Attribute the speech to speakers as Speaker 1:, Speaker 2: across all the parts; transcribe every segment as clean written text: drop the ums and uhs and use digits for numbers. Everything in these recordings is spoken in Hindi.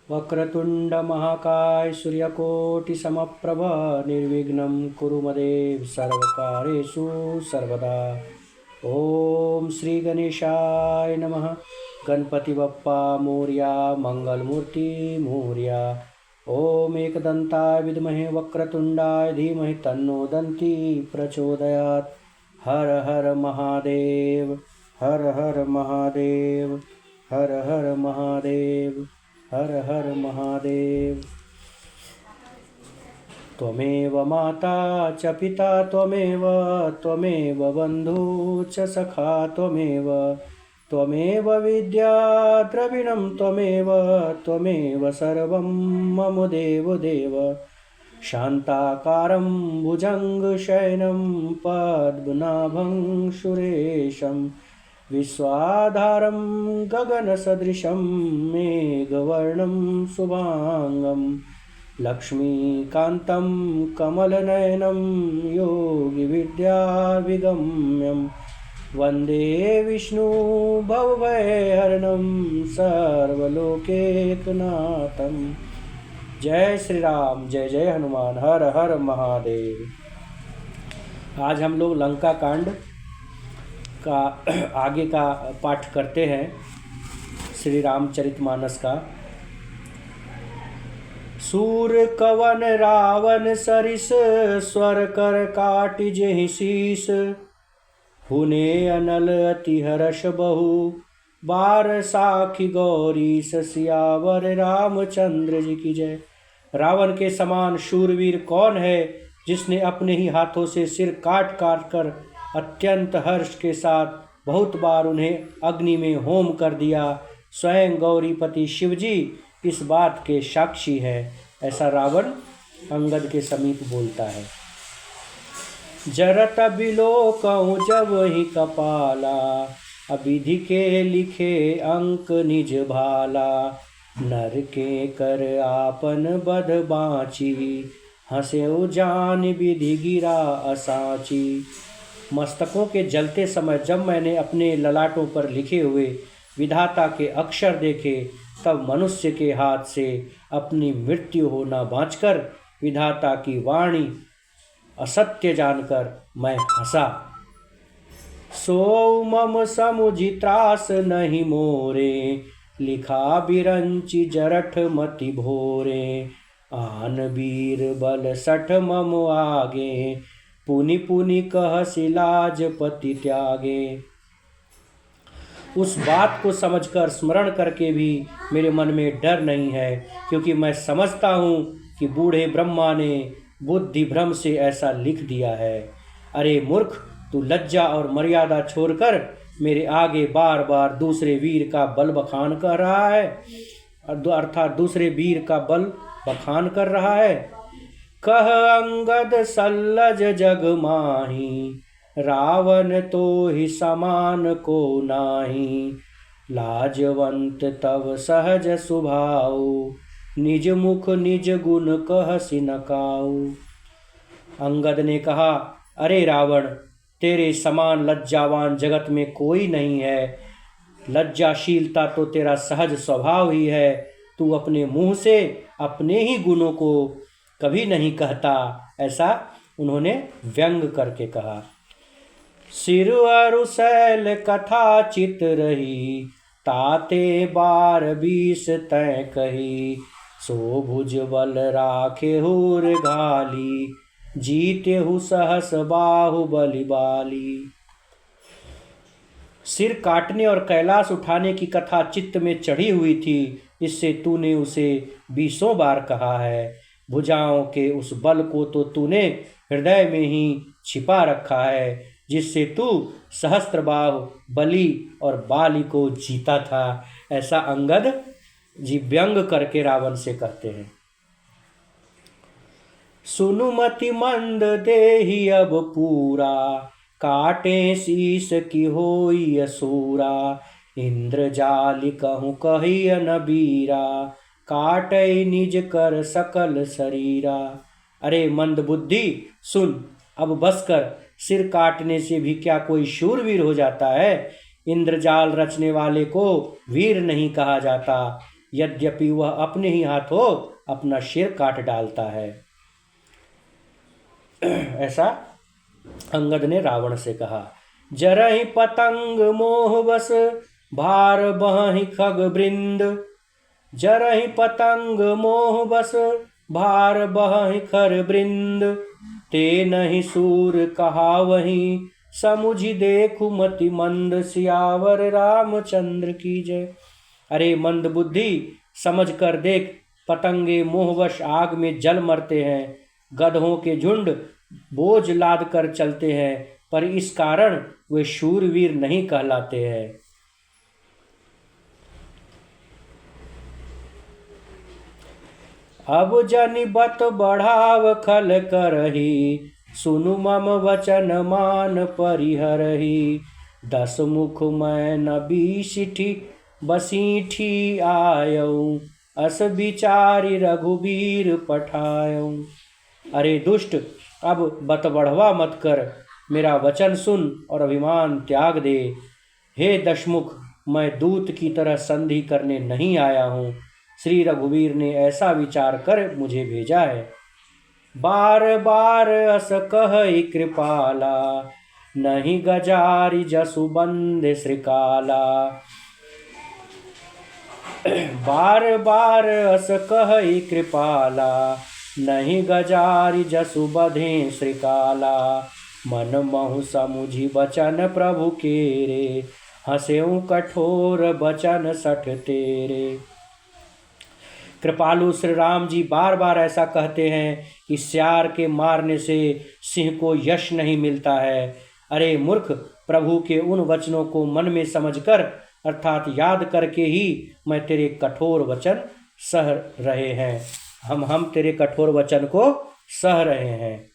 Speaker 1: वक्रतुंड महाकाय सूर्यकोटि समप्रभ निर्विघ्नं कुरु मदेव सर्वकारेषु सर्वदा। ओम श्री गणेशाय नमः। गणपति बप्पा मोरया, मंगलमूर्ति मोरया। ओम एकदंताय विद्महे वक्रतुंडाय धीमहि तन्नो दन्ति प्रचोदयात्। हर हर महादेव, हर हर महादेव, हर हर महादेव, हर हर महादेव। त्वमेव माता च पिता त्वमेव, त्वमेव बन्धु च सखा त्वमेव, त्वमेव विद्या द्रविणं त्वमेव, त्वमेव सर्वं मम देव देव। शान्ताकारं भुजङ्गशयनं पद्मनाभं सुरेशं, विश्वाधारं गगनसदृशं मेघवर्णं शुभांगं, लक्ष्मीकान्तं कमलनयनं योगिविद्याविगम्यं, वन्दे विष्णु भवभयहरणं सर्वलोकैकनाथं। जय श्री राम, जय जय हनुमान, हर हर महादेव। आज हम लोग लंका कांड का आगे का पाठ करते हैं, श्री रामचरितमानस का। सूर कवन रावण सरिस, स्वर कर काटि जेहि शीस, हुने अनल अति हर्ष बहु, बार साखी गौरी सियावर रामचंद्र जी की जय। रावण के समान शूरवीर कौन है जिसने अपने ही हाथों से सिर काट काट कर अत्यंत हर्ष के साथ बहुत बार उन्हें अग्नि में होम कर दिया। स्वयं गौरीपति शिवजी इस बात के साक्षी है। ऐसा रावण अंगद के समीप बोलता है। जरत बिलोकऊँ जब ही कपाला, अविधि के लिखे अंक निज भाला, नर के कर आपन बध बाँची, हंसे जान विधि गिरा असाची। मस्तकों के जलते समय जब मैंने अपने ललाटों पर लिखे हुए विधाता के अक्षर देखे, तब मनुष्य के हाथ से अपनी मृत्यु होना बाँचकर विधाता की वाणी असत्य जानकर मैं हंसा। सो मम समुझि त्रास नहीं मोरे, लिखा बिरंचि जरठ मति भोरे, आन वीर बल सठ मम आगे, पुनि पुनि कह सिलाज पति त्यागे। उस बात को समझकर स्मरण करके भी मेरे मन में डर नहीं है, क्योंकि मैं समझता हूँ कि बूढ़े ब्रह्मा ने बुद्धि भ्रम से ऐसा लिख दिया है। अरे मूर्ख, तू लज्जा और मर्यादा छोड़कर मेरे आगे बार बार दूसरे वीर का बल बखान कर रहा है, अर्थात दूसरे वीर का बल बखान कर रहा है। कह अंगद सल्लज जग माही, रावण तो ही समान को नाही, लाजवंत तव सहज सुभाऊ, निज मुख निज गुण कह सिनकाऊ। अंगद ने कहा, अरे रावण, तेरे समान लज्जावान जगत में कोई नहीं है। लज्जाशीलता तो तेरा सहज स्वभाव ही है। तू अपने मुंह से अपने ही गुणों को कभी नहीं कहता। ऐसा उन्होंने व्यंग करके कहा। सिर अरु शैल कथा चित रही, ताते बार 20 तय कही, सो भुज बल राखे हुर घाली, जीते हु सहस बाहु बलि बाली। सिर काटने और कैलाश उठाने की कथा चित्त में चढ़ी हुई थी, इससे तूने उसे 20 बार कहा है। भुजाओं के उस बल को तो तूने हृदय में ही छिपा रखा है, जिससे तू सहस्त्रबाहु बलि और बाली को जीता था। ऐसा अंगद जी व्यंग करके रावण से कहते हैं। सुनुमति मंद देहि अब पूरा, काटे शीस की होई असुरा, इंद्रजाल कहूँ कहिय न बीरा, काटै निज कर सकल शरीरा। अरे मंद बुद्धि, सुन, अब बस कर। सिर काटने से भी क्या कोई शूरवीर हो जाता है? इंद्रजाल रचने वाले को वीर नहीं कहा जाता। यद्यपि वह अपने ही हाथों अपना सिर काट डालता है। ऐसा अंगद ने रावण से कहा। जरहि पतंग मोहवश भार बहहि खग वृंद, जरहि पतंग मोहवश भार बहहि खर वृंद, ते नहीं सूर कहावहि समुझि देखु मति मंद, सियावर रामचंद्र की जय। अरे मंद बुद्धि, समझ कर देख, पतंगे मोहवश आग में जल मरते हैं, गधों के झुंड बोझ लाद कर चलते हैं, पर इस कारण वे शूरवीर नहीं कहलाते हैं। अब जनि बत बढ़ाव खल करही, सुनु मम वचन मान परिहरही, 10 मुख मैं न 20 बसीठी आयऊ, अस विचारी रघुबीर पठायऊ। अरे दुष्ट, अब बत बढ़वा मत कर, मेरा वचन सुन और अभिमान त्याग दे। हे दशमुख, मैं दूत की तरह संधि करने नहीं आया हूँ, श्री रघुवीर ने ऐसा विचार कर मुझे भेजा है। बार बार अस कहि कृपाला, नहीं गजारि जसु बंद श्रीकाला, बार बार अस कहि कृपाला, नहीं गजारि जसु बधे श्रीकाला, मन महु समुझि बचन प्रभु केरे, हंसेऊ कठोर बचन सठ तेरे। कृपालु श्री राम जी बार बार ऐसा कहते हैं कि सियार के मारने से सिंह को यश नहीं मिलता है। अरे मूर्ख, प्रभु के उन वचनों को मन में समझकर अर्थात याद करके ही मैं तेरे कठोर वचन सह रहे हैं। हम तेरे कठोर वचन को सह रहे हैं।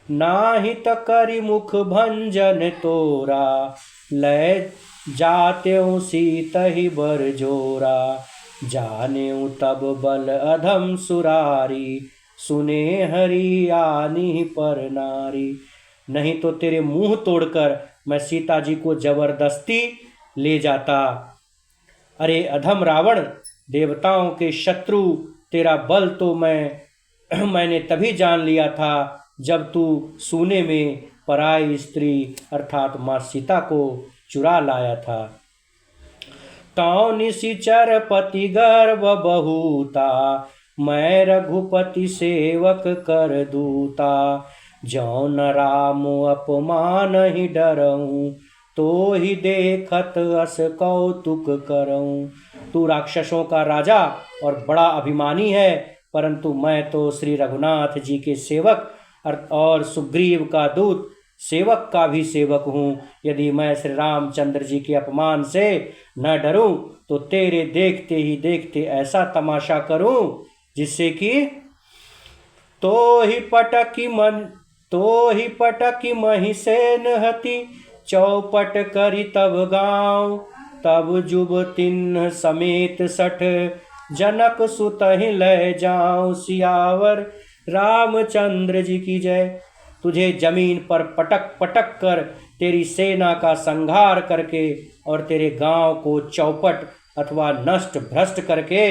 Speaker 1: नाहित करि मुख भंजन तोरा, लय जात्यों सीतहि बर जोरा, जानेऊ तब बल अधम सुरारी, सुने हरि आनी पर नारी। नहीं तो तेरे मुंह तोड़कर मैं सीता जी को जबरदस्ती ले जाता। अरे अधम रावण, देवताओं के शत्रु, तेरा बल तो मैंने तभी जान लिया था जब तू सूने में पराई स्त्री अर्थात माँ सीता को चुरा लाया था। ताऊ निशिचर पति गर्व बहुता, मैं रघुपति सेवक कर दूता, जौ न राम अपमान ही डरऊं, तो ही देखत अस कौतुक करऊं। तू राक्षसों का राजा और बड़ा अभिमानी है, परंतु मैं तो श्री रघुनाथ जी के सेवक और सुग्रीव का दूत, सेवक का भी सेवक हूँ। यदि मैं श्री रामचंद्र जी के अपमान से न डरूं तो तेरे देखते ही देखते ऐसा तमाशा करूं जिससे कि तो ही पटकी महिषेन हति, चौपट करी तब गाँव, तब जुब तिन्ह समेत 60 जनक सुतहि लय जाऊं। सियावर रामचंद्र जी की जय। तुझे जमीन पर पटक पटक कर तेरी सेना का संहार करके और तेरे गांव को चौपट अथवा नष्ट भ्रष्ट करके,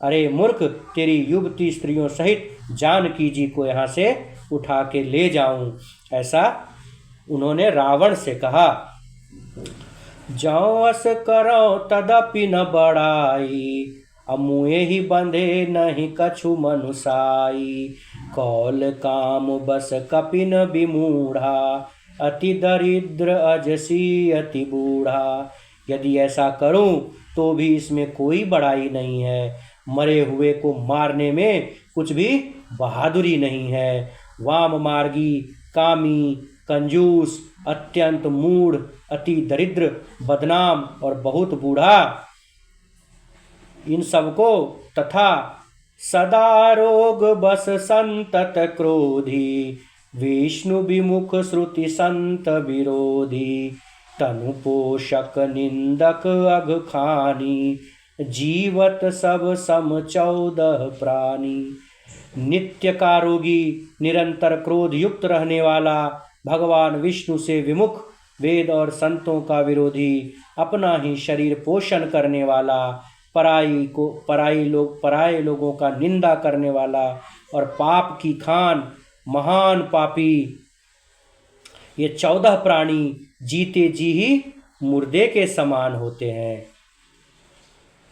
Speaker 1: अरे मूर्ख, तेरी युवती स्त्रियों सहित जानकी जी को यहाँ से उठा के ले जाऊं। ऐसा उन्होंने रावण से कहा। जौ अस करो तदपि न बढ़ाई, अमुए ही बंधे नहीं कछु मनुसाई, कौल काम बस कपिन विमूढ़ा, अति दरिद्र अजसी अति बूढ़ा। यदि ऐसा करूं तो भी इसमें कोई बड़ाई नहीं है, मरे हुए को मारने में कुछ भी बहादुरी नहीं है। वाम मार्गी, कामी, कंजूस, अत्यंत मूढ़, अति दरिद्र, बदनाम और बहुत बूढ़ा, इन सबको तथा सदा रोग बस संतत क्रोधी, विष्णु विमुख श्रुति संत विरोधी, तनु पोषक निंदक अघ खानी, जीवत सब सम 14 प्राणी। नित्य कारोगी, निरंतर क्रोध युक्त रहने वाला, भगवान विष्णु से विमुख, वेद और संतों का विरोधी, अपना ही शरीर पोषण करने वाला, पराए लोगों का निंदा करने वाला और पाप की खान महान पापी, ये 14 प्राणी जीते जी ही मुर्दे के समान होते हैं।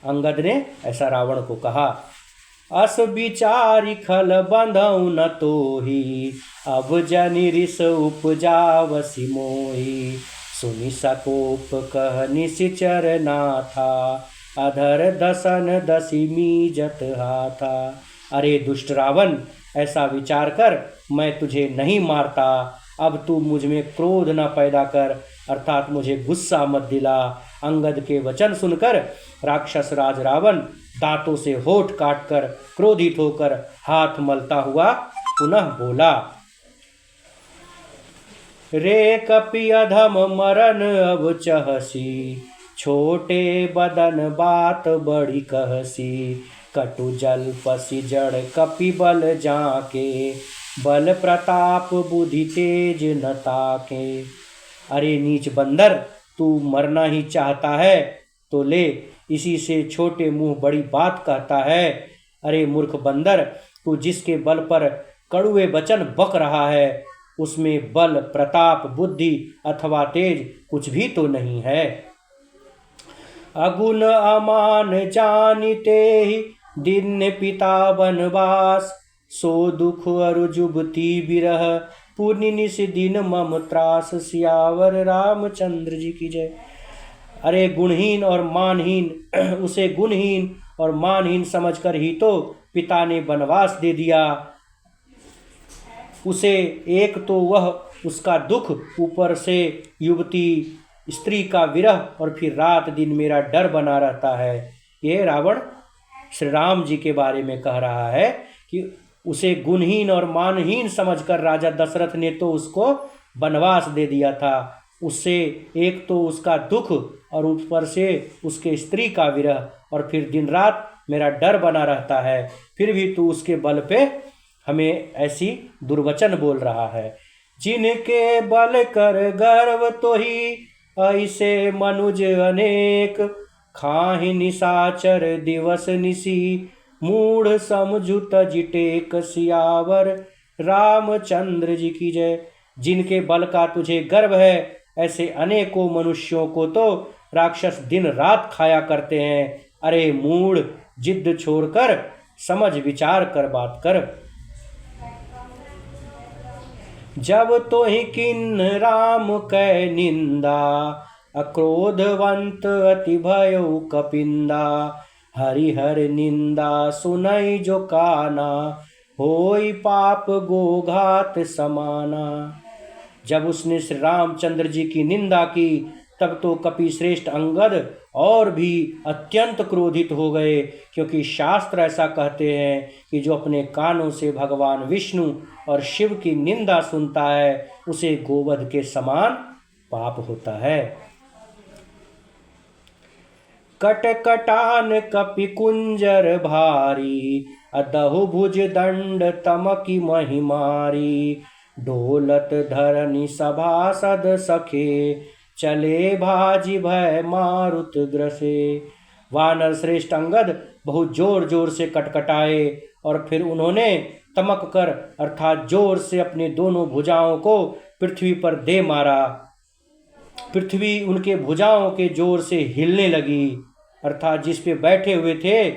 Speaker 1: अंगद ने ऐसा रावण को कहा। अस विचारी खल बंधऊ न तोही, अब जनि रिस उपजावसी मोही, सुनि सकोप कह निशिचर नाथा, अधर दसन दसी मीजत हाथा। अरे दुष्ट रावण, ऐसा विचार कर, मैं तुझे नहीं मारता। अब तू मुझ में क्रोध न पैदा कर, अर्थात मुझे गुस्सा मत दिला। अंगद के वचन सुनकर राक्षस राज रावण दांतों से होठ काटकर क्रोधित होकर हाथ मलता हुआ पुनः बोला। रे कपि अधम मरन अब चहसी, छोटे बदन बात बड़ी कहसी, कटु जल पसी जड़ कपि बल जाके, बल प्रताप बुद्धि तेज न ताके। अरे नीच बंदर, तू मरना ही चाहता है तो ले, इसी से छोटे मुंह बड़ी बात कहता है। अरे मूर्ख बंदर, तू जिसके बल पर कड़ुए वचन बक रहा है, उसमें बल प्रताप बुद्धि अथवा तेज कुछ भी तो नहीं है। अगुण अमान जानिते ही दिन पिता वनवास, सो दुख अरु जुबती बिरह, पुनि निस दिन मम त्रास। सियावर रामचंद्र जी की जय। अरे गुणहीन और मानहीन, उसे गुणहीन और मानहीन समझकर ही तो पिता ने वनवास दे दिया उसे। एक तो वह उसका दुख, ऊपर से युवती स्त्री का विरह, और फिर रात दिन मेरा डर बना रहता है। ये रावण श्री राम जी के बारे में कह रहा है कि उसे गुणहीन और मानहीन समझकर राजा दशरथ ने तो उसको वनवास दे दिया था। उससे एक तो उसका दुख और ऊपर से उसके स्त्री का विरह, और फिर दिन रात मेरा डर बना रहता है, फिर भी तू उसके बल पे हमें ऐसी दुर्वचन बोल रहा है। जिनके बल कर गर्व तो ही, ऐसे मनुज अनेक, खाहि निशाचर दिवस निशी, मूढ़ समझु तज टेक। सियावर रामचंद्र जी की जय। जिनके बल का तुझे गर्व है, ऐसे अनेकों मनुष्यों को तो राक्षस दिन रात खाया करते हैं। अरे मूढ़, जिद्द छोड़कर समझ विचार कर बात कर। जब तो ही किन्न राम कै निंदा, अक्रोधवंत अति भयो कपिंदा, हरिहर निंदा सुनई जो काना, होई पाप गोघात समाना। जब उसने श्री रामचंद्र जी की निंदा की, तब तो कपि श्रेष्ठ अंगद और भी अत्यंत क्रोधित हो गए, क्योंकि शास्त्र ऐसा कहते हैं कि जो अपने कानों से भगवान विष्णु और शिव की निंदा सुनता है, उसे गोवध के समान पाप होता है। कटकटान कपि कुंजर भारी, अदहु भुज दंड तमकी महिमारी, ढोलत धरनी सभासद सखे, चले भाजी भय मारुत ग्रसे। वानर श्रेष्ठ अंगद बहुत जोर जोर से कटकटाए, और फिर उन्होंने तमक कर अर्थात जोर से अपने दोनों भुजाओं को पृथ्वी पर दे मारा। पृथ्वी उनके भुजाओं के जोर से हिलने लगी, अर्थात जिस पे बैठे हुए थे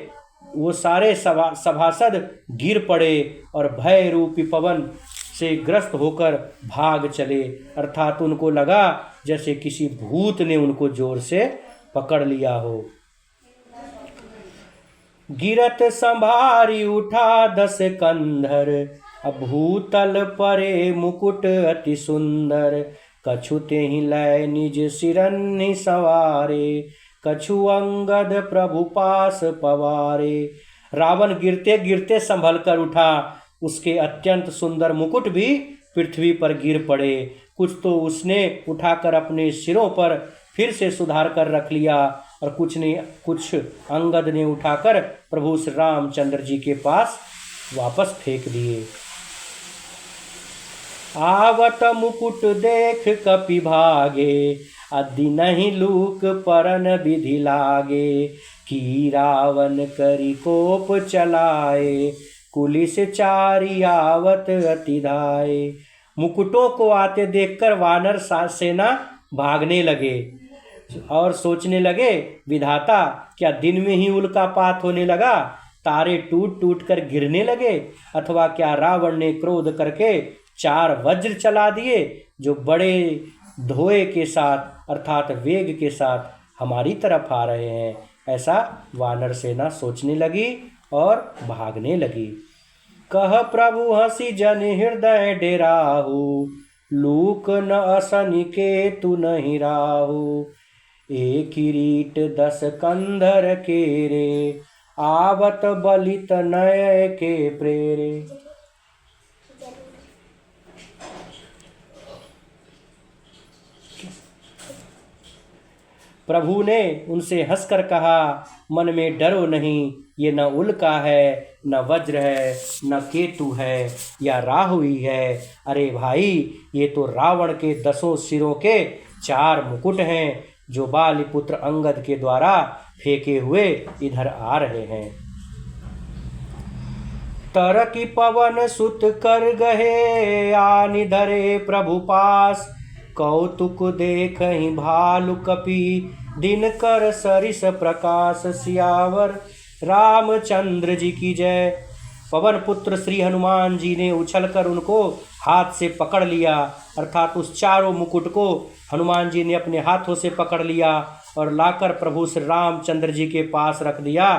Speaker 1: वो सारे सभासद गिर पड़े और भय रूपी पवन से ग्रस्त होकर भाग चले, अर्थात उनको लगा जैसे किसी भूत ने उनको जोर से पकड़ लिया हो। गिरत संभारी उठा 10 कंधर, भूतल परे मुकुट अति सुंदर, कछु तेहि लय निज सिरन्नि सवारे, कछु अंगद प्रभु पास पवारे। रावण गिरते गिरते संभल कर उठा, उसके अत्यंत सुंदर मुकुट भी पृथ्वी पर गिर पड़े। कुछ तो उसने उठाकर अपने सिरों पर फिर से सुधार कर रख लिया, और कुछ अंगद ने उठाकर प्रभु श्री रामचंद्र जी के पास वापस फेंक दिए। आवत मुकुट देख कपि भागे, अदि नहीं लूक परन विधि लागे। की रावण करि कोप चलाए, कुलिस चारि आवत अति धाये। मुकुटों को आते देखकर वानर सेना भागने लगे और सोचने लगे, विधाता क्या दिन में ही उल्कापात होने लगा, तारे टूट टूट कर गिरने लगे, अथवा क्या रावण ने क्रोध करके 4 वज्र चला दिए जो बड़े धोए के साथ अर्थात वेग के साथ हमारी तरफ आ रहे हैं। ऐसा वानर सेना सोचने लगी और भागने लगी। कह प्रभु हंसी जन हृदय डेराहू, लूक न असनि केतु नहीं राहू। एक किरीट 10 कंधर केरे, आवत बलित नय के प्रेरे। प्रभु ने उनसे हंसकर कहा, मन में डरो नहीं, ये न उल्का है, न वज्र है, न केतु है, या राहु ही है। अरे भाई, ये तो रावण के 10 सिरों के 4 मुकुट हैं जो बालीपुत्र अंगद के द्वारा फेंके हुए इधर आ रहे हैं। तरकी पवन सुत कर गहे, आनि धरे प्रभु पास। कौतुक देखहि भालु कपि, दिन कर सरिस प्रकाश। सियावर रामचंद्र जी की जय। पवन पुत्र श्री हनुमान जी ने उछलकर उनको हाथ से पकड़ लिया, अर्थात उस 4 मुकुट को हनुमान जी ने अपने हाथों से पकड़ लिया और लाकर प्रभु श्री रामचंद्र जी के पास रख दिया।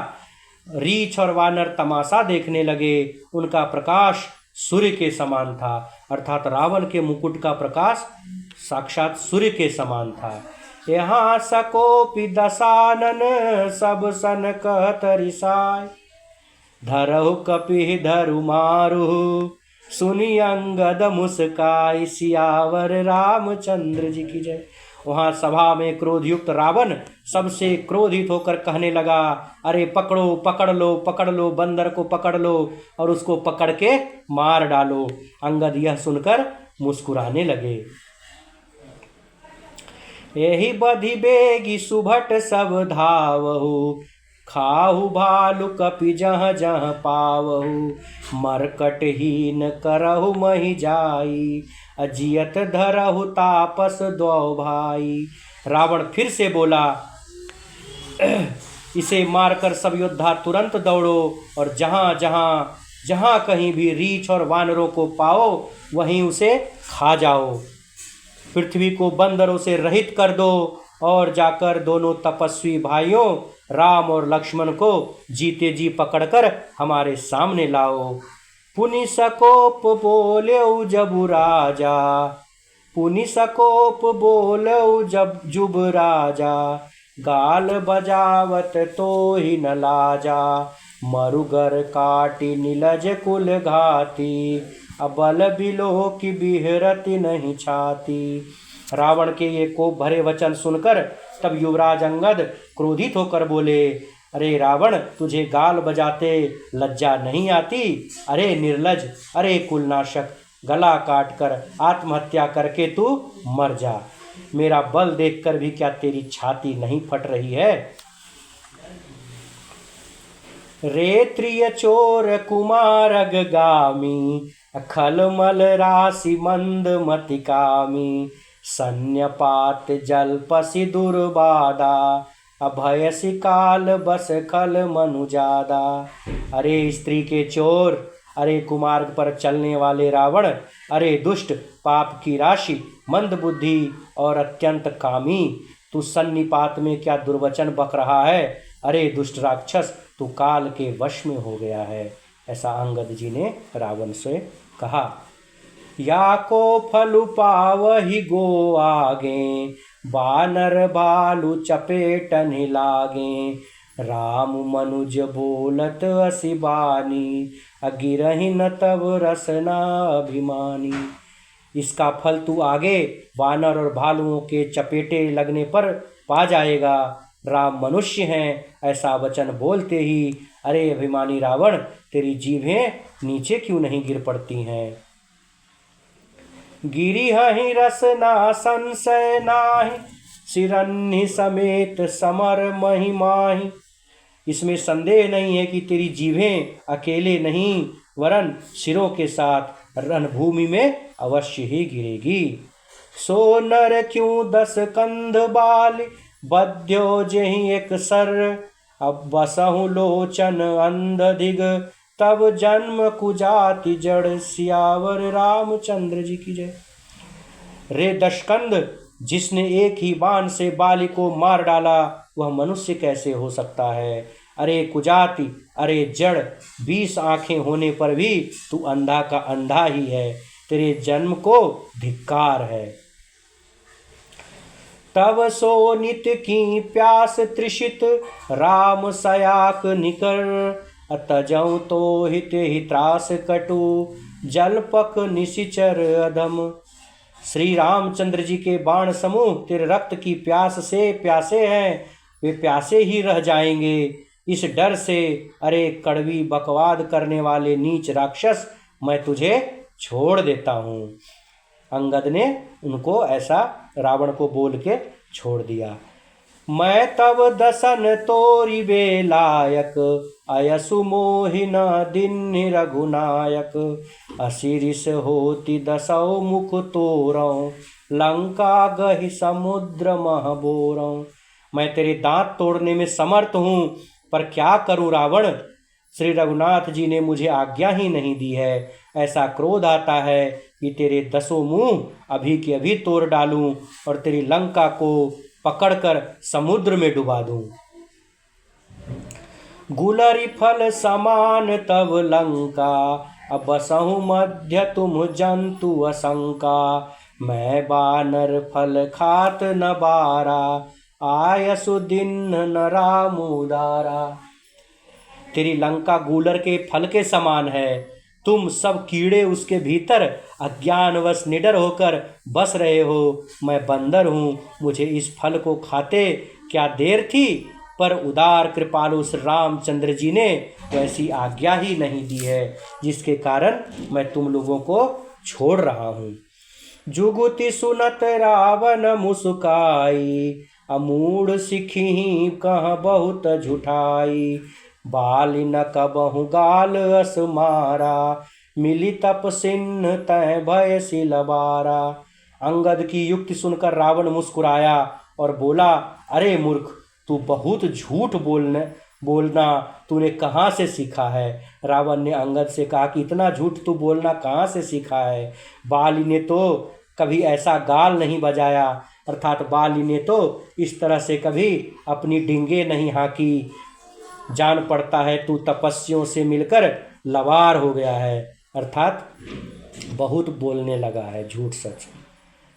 Speaker 1: रीछ और वानर तमाशा देखने लगे। उनका प्रकाश सूर्य के समान था, अर्थात रावण के मुकुट का प्रकाश साक्षात सूर्य के समान था। यहाँ सकोपि दशानन, सब सन कहत रिसाय। धरहु कपि धरु मारु, सुनि अंगद मुस्काई। सियावर रामचंद्र जी की जय। वहाँ सभा में क्रोधयुक्त रावण सबसे क्रोधित होकर कहने लगा, अरे पकड़ो पकड़ लो पकड़ लो, बंदर को पकड़ लो और उसको पकड़ के मार डालो। अंगद यह सुनकर मुस्कुराने लगे। यही बधि बेगी सुभट सब धावहु, खाहु भालु कपि जहाँ जहाँ पावहु। मरकटहीन करहु महि जाई, अजियत धरहु तापस 2 भाई। रावण फिर से बोला, इसे मारकर सब योद्धा तुरंत दौड़ो और जहाँ कहीं भी रीछ और वानरों को पाओ वहीं उसे खा जाओ। पृथ्वी को बंदरों से रहित कर दो और जाकर दोनों तपस्वी भाइयों राम और लक्ष्मण को जीते जी पकड़कर हमारे सामने लाओ। पुनि सकोप बोलेउ जबु राजा, पुनि सकोप बोलेउ जब जुब राजा। गाल बजावत तो ही न लाजा, मरुगर काटी नीलज कुल घाती। अबल बिलो की बिहरती नहीं छाती। रावण के ये कोप भरे वचन सुनकर तब युवराज अंगद क्रोधित होकर बोले, अरे रावण, तुझे गाल बजाते लज्जा नहीं आती? अरे निर्लज, अरे कुलनाशक, गला काट कर आत्महत्या करके तू मर जा। मेरा बल देखकर भी क्या तेरी छाती नहीं फट रही है? रेत्रिय चोर कुमारग गामी, खलमल राशि मंद मति कामी। सन्यपात जलपसि दुर्बाधा, अभयसि काल बस खल मनुजादा। अरे स्त्री के चोर, अरे कुमार्ग पर चलने वाले रावण, अरे दुष्ट, पाप की राशि, मंद बुद्धि और अत्यंत कामी, तू सन्निपात में क्या दुर्वचन बक रहा है? अरे दुष्ट राक्षस, तू काल के वश में हो गया है। ऐसा अंगद जी ने रावण से कहा। या को फलु पावहि गो आगे, बानर भालु चपेटन लागे। राम मनुज बोलत असि बानी, अगिरहि न तब रसना अभिमानी। इसका फल तू आगे वानर और भालुओं के चपेटे लगने पर पा जाएगा। राम मनुष्य हैं, ऐसा वचन बोलते ही अरे अभिमानी रावण, तेरी जीभें नीचे क्यों नहीं गिर पड़ती हैं? गिरी हहि रसना संशय नाही, सिरन्हि समेत समर महिमाहि। इसमें संदेह नहीं है कि तेरी जीभें अकेले नहीं वरन सिरों के साथ रणभूमि में अवश्य ही गिरेगी। सो नर क्यों 10 कंध बाल, बध्यो जेहि एक सर। अब बसहु लोचन अंध दिग, तब जन्म कुजाति जड़। सियावर रामचंद्र जी की जय। रे दशकंद, जिसने एक ही बाण से बाली को मार डाला वह मनुष्य कैसे हो सकता है। अरे कुजाति, अरे जड़, 20 आंखें होने पर भी तू अंधा का अंधा ही है। तेरे जन्म को धिक्कार है। तब सो नित की प्यास तृषित, राम सयाक निकर। तजऊ तो हित हित्रास कटु, जलपक निशिचर अधम। श्री रामचंद्र जी के बाण समूह तेरे रक्त की प्यास से प्यासे हैं, वे प्यासे ही रह जाएंगे। इस डर से अरे कड़वी बकवाद करने वाले नीच राक्षस, मैं तुझे छोड़ देता हूँ। अंगद ने उनको ऐसा रावण को बोल के छोड़ दिया। मैं तब दसन तोरी बेलायक, अयसु मोहिन दिन रघुनायक। असिरिस होती 10 मुख तोरौ, लंका गहि समुद्र मह बोरौ। मैं तेरे दांत तोड़ने में समर्थ हूँ, पर क्या करूँ रावण। श्री रघुनाथ जी ने मुझे आज्ञा ही नहीं दी है। ऐसा क्रोध आता है कि तेरे 10 मुंह अभी के अभी तोड़ डालूं और तेरी लंका को पकड़कर समुद्र में डुबा दूं। गुलरी फल समान तब लंका, अब बसहु मध्य तुम जंतु असंका। मैं बानर फल खात न बारा, आयसु दिन न राम उदारा। तेरी लंका गूलर के फल के समान है। तुम सब कीड़े उसके भीतर अज्ञानवश निडर होकर बस रहे हो। मैं बंदर हूँ, मुझे इस फल को खाते क्या देर थी, पर उदार कृपालु रामचंद्र जी ने वैसी आज्ञा ही नहीं दी है, जिसके कारण मैं तुम लोगों को छोड़ रहा हूँ। जुगुति सुनत रावण मुस्काई, अमूढ़ सिखी कह बहुत झुठाई। बाली न कबहु गाल अस मारा, मिली तप सिन्न तय भय सिलबारा। अंगद की युक्ति सुनकर रावण मुस्कुराया और बोला, अरे मूर्ख, तू बहुत झूठ बोलना तूने कहाँ से सीखा है। रावण ने अंगद से कहा कि इतना झूठ तू बोलना कहाँ से सीखा है। बाली ने तो कभी ऐसा गाल नहीं बजाया, अर्थात बाली ने तो इस तरह से कभी अपनी डिंगे नहीं हाँकी। जान पड़ता है तू तपस्वियों से मिलकर लवार हो गया है, अर्थात बहुत बोलने लगा है झूठ सच।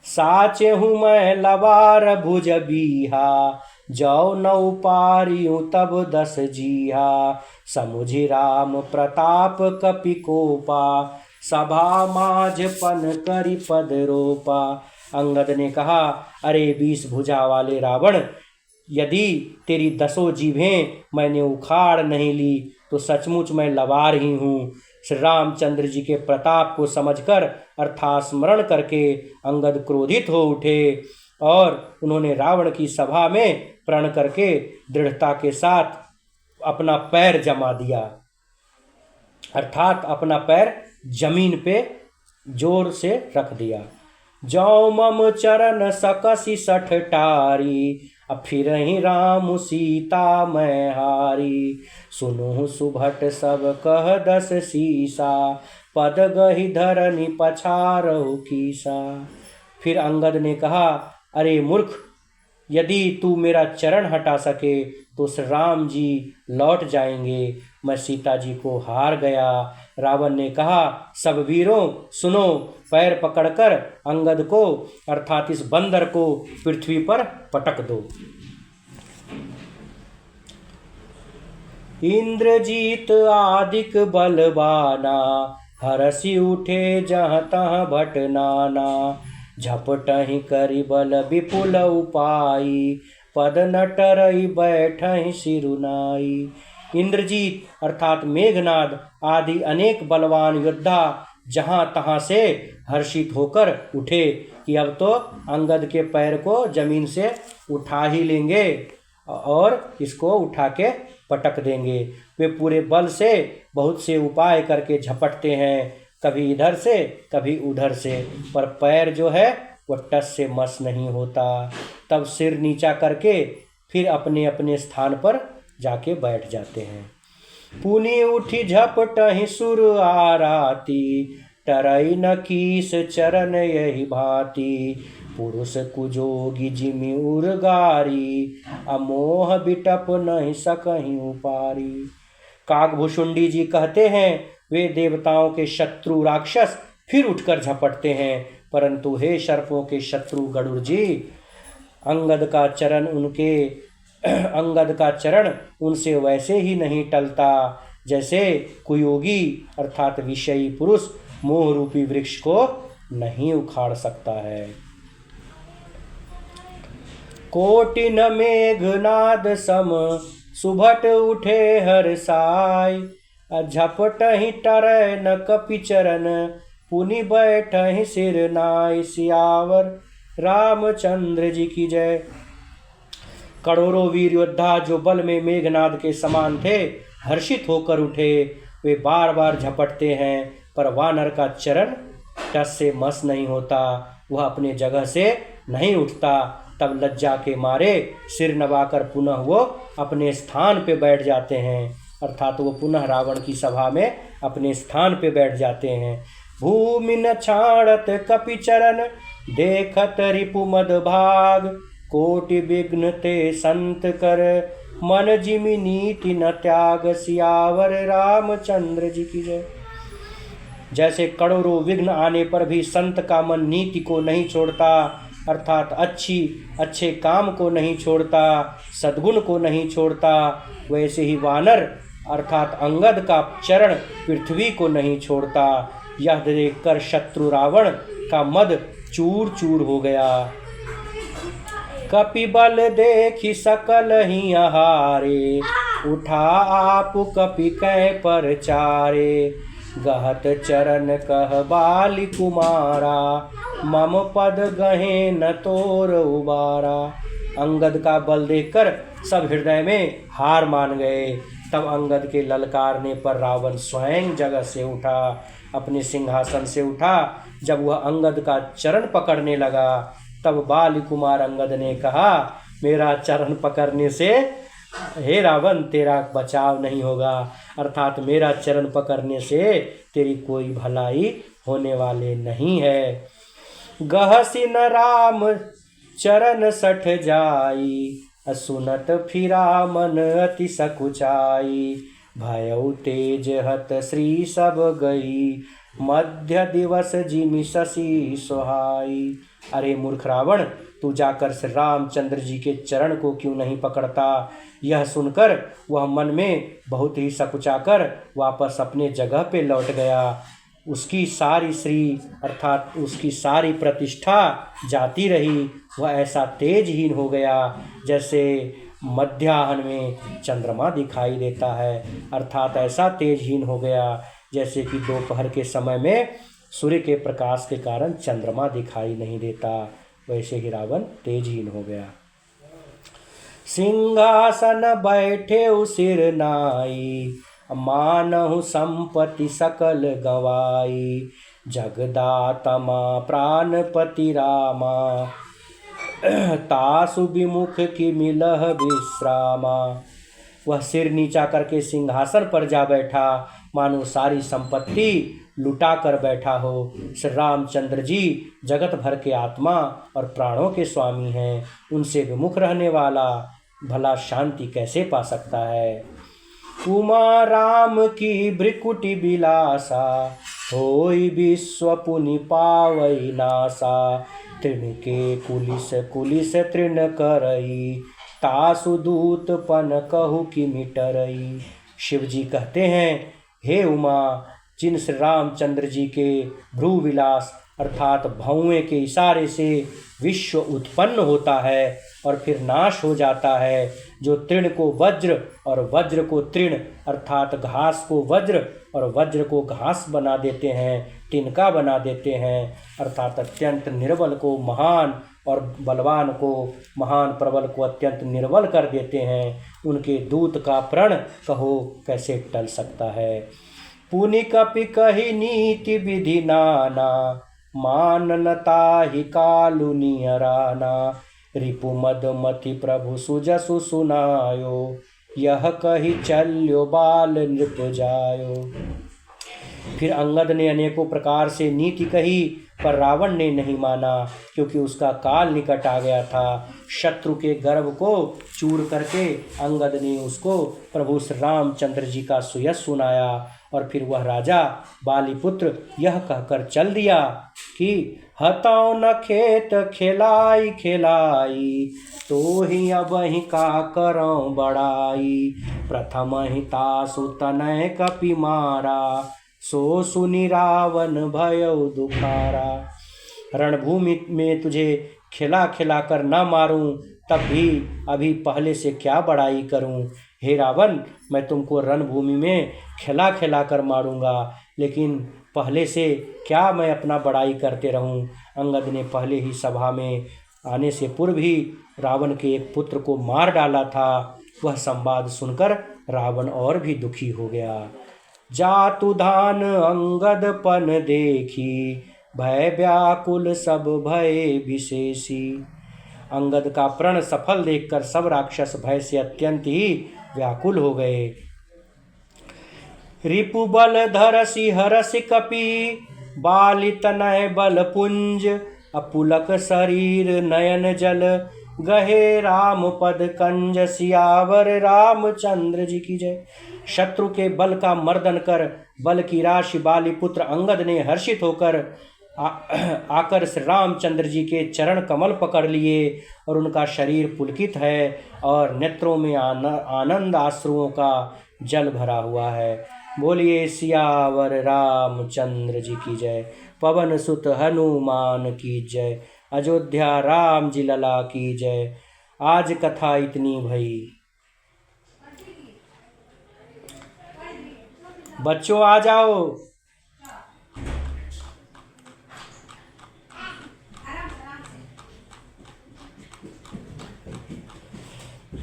Speaker 1: साचे हूँ मैं लवार भुज बीहा, जाओ नौ पारियों तब 10 जीहा। समुझि राम प्रताप कपि कोपा, सभा माझ पन करि पद रोपा। अंगद ने कहा, अरे 20 भुजा वाले रावण, यदि तेरी 10 जीभें मैंने उखाड़ नहीं ली तो सचमुच मैं लवार ही हूँ। श्री रामचंद्र जी के प्रताप को समझकर अर्थात स्मरण करके अंगद क्रोधित हो उठे और उन्होंने रावण की सभा में प्रण करके दृढ़ता के साथ अपना पैर जमा दिया, अर्थात अपना पैर जमीन पे जोर से रख दिया। जौ मम चरण सकसी 60 टारी, अब फिर ही राम सीता मैं हारी। सुनु सुभट सब कह 10 सीसा, पद गहि धरनी पछारहु कीसा। फिर अंगद ने कहा, अरे मूर्ख, यदि तू मेरा चरण हटा सके तो श्री राम जी लौट जाएंगे। मैं सीता जी को हार गया। रावण ने कहा, सब वीरों सुनो, पैर पकड़कर अंगद को अर्थात इस बंदर को पृथ्वी पर पटक दो। इंद्रजीत आदिक बलवाना, हरसि उठे जहाँ तहाँ भट नाना। झपटहि करि बल विपुल उपाई, पद नटरई बैठहि सिरुनाई। इंद्रजीत अर्थात मेघनाद आदि अनेक बलवान योद्धा जहां तहां से हर्षित होकर उठे कि अब तो अंगद के पैर को जमीन से उठा ही लेंगे और इसको उठा के पटक देंगे। वे पूरे बल से बहुत से उपाय करके झपटते हैं, कभी इधर से कभी उधर से, पर पैर जो है वो टस से मस नहीं होता। तब सिर नीचा करके फिर अपने अपने स्थान पर जाके बैठ जाते हैं। पुनि उठी झपटहि सुर आराती, टरई न कीस चरण यही भांति। पुरुष कुजोगी जिमि उर्गारी, अमोह बिटप नहीं सकहीं उपारी। काकभूषुंडी जी कहते हैं, वे देवताओं के शत्रु राक्षस फिर उठकर झपटते हैं, परंतु हे सर्पों के शत्रु गरुड़ जी, अंगद का चरण उनसे वैसे ही नहीं टलता जैसे कुयोगी अर्थात विषयी पुरुष मोह रूपी वृक्ष को नहीं उखाड़ सकता है। कोटि न मेघनाद सम सुभट उठे हर साय, झपट ही टरै न कपि चरण, पुनि बैठ ही सिर नाय। सियावर रामचंद्र जी की जय। करोड़ों वीर योद्धा जो बल में मेघनाद के समान थे हर्षित होकर उठे। वे बार बार झपटते हैं, पर वानर का चरण टस से मस नहीं होता, वह अपने जगह से नहीं उठता। तब लज्जा के मारे सिर नवाकर पुनः वो अपने स्थान पे बैठ जाते हैं, अर्थात वो पुनः रावण की सभा में अपने स्थान पे बैठ जाते हैं। भूमि न छाड़त कपि चरण, देखत रिपु मद भाग। कोटि विघ्न ते संत कर, मन जिमि नीति न त्याग। सियावर रामचंद्र जी की जय। जैसे करोड़ों विघ्न आने पर भी संत का मन नीति को नहीं छोड़ता, अर्थात अच्छे काम को नहीं छोड़ता, सद्गुण को नहीं छोड़ता, वैसे ही वानर अर्थात अंगद का चरण पृथ्वी को नहीं छोड़ता। यह देखकर शत्रु रावण का मद चूर चूर हो गया। कपि बल देखि सकल ही हारे, उठा आप कपि कै पर चारे। गहत चरण कह बाली कुमारा, मम पद गहे न तोर उबारा। अंगद का बल देखकर सब हृदय में हार मान गए। तब अंगद के ललकारने पर रावण स्वयं जगह से उठा, अपने सिंहासन से उठा। जब वह अंगद का चरण पकड़ने लगा तब बाली कुमार अंगद ने कहा, मेरा चरण पकड़ने से हे रावण तेरा बचाव नहीं होगा, अर्थात मेरा चरण पकड़ने से तेरी कोई भलाई होने वाले नहीं है। गहसी न राम चरण सठ जाई, सुनत फिरा मन अति सकुचाई। भयउ तेज हत श्री सब गई, मध्य दिवस जिमि शशि सोहाई। अरे मूर्ख रावण, तू जाकर श्री रामचंद्र जी के चरण को क्यों नहीं पकड़ता। यह सुनकर वह मन में बहुत ही सकुचाकर वापस अपने जगह पे लौट गया। उसकी सारी श्री अर्थात उसकी सारी प्रतिष्ठा जाती रही। वह ऐसा तेजहीन हो गया जैसे मध्याह्न में चंद्रमा दिखाई देता है, अर्थात ऐसा तेजहीन हो गया जैसे कि दोपहर के समय में सूर्य के प्रकाश के कारण चंद्रमा दिखाई नहीं देता, वैसे ही रावण तेजहीन हो गया। सिंहासन बैठे सिर नाई, मानहु संपत्ति सकल गवाई। जगदातमा प्राणपति रामा, तासु विमुख की मिलह विश्रामा। वह सिर नीचा करके सिंहासन पर जा बैठा, मानो सारी संपत्ति लुटा कर बैठा हो। श्री रामचंद्र जी जगत भर के आत्मा और प्राणों के स्वामी हैं, उनसे विमुख रहने वाला भला शांति कैसे पा सकता है। उमा राम की भ्रिकुटि बिलासा, होई विश्व पुनि पावई नासा। तृण के कुलिस कुलिस तृण करई, तासु दूत पन कहु कि मिटरई। शिव जी कहते हैं, हे उमा, जिन श्री रामचंद्र जी के भ्रू विलास अर्थात भौएं के इशारे से विश्व उत्पन्न होता है और फिर नाश हो जाता है। जो तृण को वज्र और वज्र को तृण अर्थात घास को वज्र और वज्र को घास बना देते हैं, तिनका बना देते हैं, अर्थात अत्यंत निर्बल को महान और बलवान को, महान प्रबल को अत्यंत निर्बल कर देते हैं, उनके दूत का प्रण कहो कैसे टल सकता है। पुनि कपि कही नीति विधि नाना, माननता ही कालु नियराना। रिपु मद मति प्रभु सुजसु सुनायो, यह कही चल्यो बाल नृप जायो। फिर अंगद ने अनेकों प्रकार से नीति कही, पर रावण ने नहीं माना, क्योंकि उसका काल निकट आ गया था। शत्रु के गर्भ को चूर करके अंगद ने उसको प्रभु श्री रामचंद्र जी का सुयश सुनाया, और फिर वह राजा बालीपुत्र यह कहकर चल दिया कि हताओ न खेत खिलाई खिलाई, तो ही अब ही का करऊं बड़ाई। प्रथम ही तासु तनय कपि मारा, सो सुनि रावण भयउ दुखारा। रणभूमि में तुझे खिला खिला कर न मारूं, तब भी अभी पहले से क्या बड़ाई करूं। हे रावण, मैं तुमको रणभूमि में खिला खिला कर मारूंगा, लेकिन पहले से क्या मैं अपना बड़ाई करते रहूं। अंगद ने पहले ही सभा में आने से पूर्व ही रावण के एक पुत्र को मार डाला था। वह संवाद सुनकर रावण और भी दुखी हो गया। जातु धान अंगद पन देखी, भय व्याकुल सब भय विशेषी। अंगद का प्रण सफल देखकर सब राक्षस भय से अत्यंत ही व्याकुल हो गए। रिपु बल धरसी हरसि कपि, बालि तनय बल पुंज। अपुलक शरीर नयन जल, गहे राम पद कंज। सियावर रामचंद्र जी की जय। शत्रु के बल का मर्दन कर बल की राशि बालीपुत्र अंगद ने हर्षित होकर आकर श्री रामचंद्र जी के चरण कमल पकड़ लिए, और उनका शरीर पुलकित है और नेत्रों में आनंद आश्रुओं का जल भरा हुआ है। बोलिए सियावर रामचंद्र जी की जय। पवन सुत हनुमान की जय। अयोध्या राम जी लला की जय। आज कथा इतनी भई। बच्चों आ जाओ।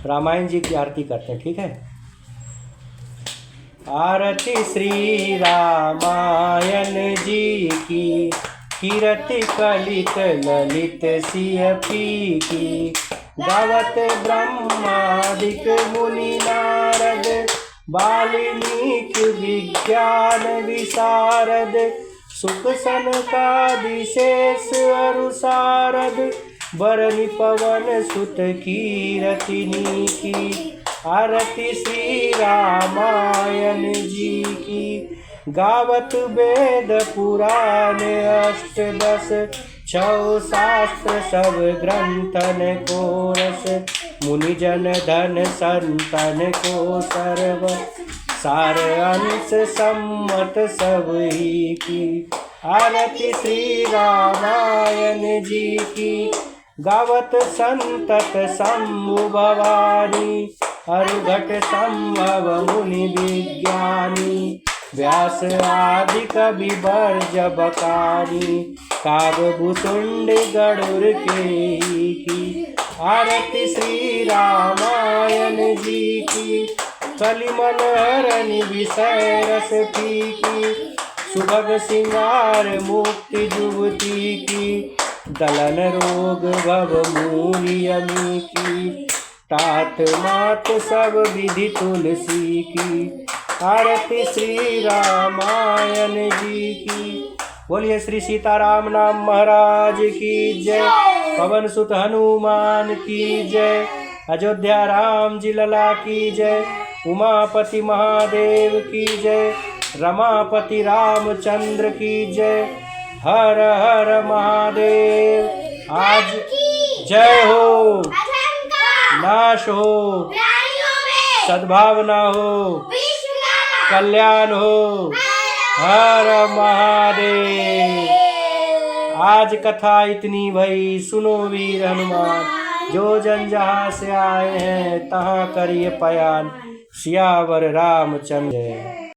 Speaker 1: रामायण जी की आरती करते हैं, ठीक है। आरती श्री रामायण जी की, कीरति कलित ललित सिय की। गावत ब्रह्मादिक मुनि नारद, वाल्मीकि विज्ञान विशारद। सुख सनकादि शेष अरु सारद, बरनि पवन सुत कीरति की। आरती श्री रामायण जी की। गावत वेद पुराण अष्टदश, छौ शास्त्र सब ग्रंथन को रस। मुनिजन धन संतन को सर्व, सार अंश सम्मत सब ही की। आरती श्री रामायण जी की। गावत संतत शंभु भवानी, अरुघट संभव मुनि विज्ञानी। व्यास आदि कवि बर्ज बकानी, कागभूषुंड गरुड़ के की। आरती श्री रामायण जी की। कलिमल हरनि विषय रस फीकी, सुभग सिंगार मुक्ति जुगती की। दलन रोग भव मूल यमी की, तात मात सब विधि तुलसी की। आरती श्री रामायण जी की। बोलिए श्री सीताराम नाम महाराज की जय। पवन सुत हनुमान की जय। अयोध्या राम जी लला की जय। उमापति महादेव की जय। रमापति रामचंद्र की जय। हर हर महादेव। आज जय हो, नाश हो, सद्भावना हो, कल्याण हो। हर महादेव। आज कथा इतनी भई, सुनो वीर हनुमान। जो जन जहाँ से आए हैं, तहाँ करिए पयान। सियावर रामचंद्र।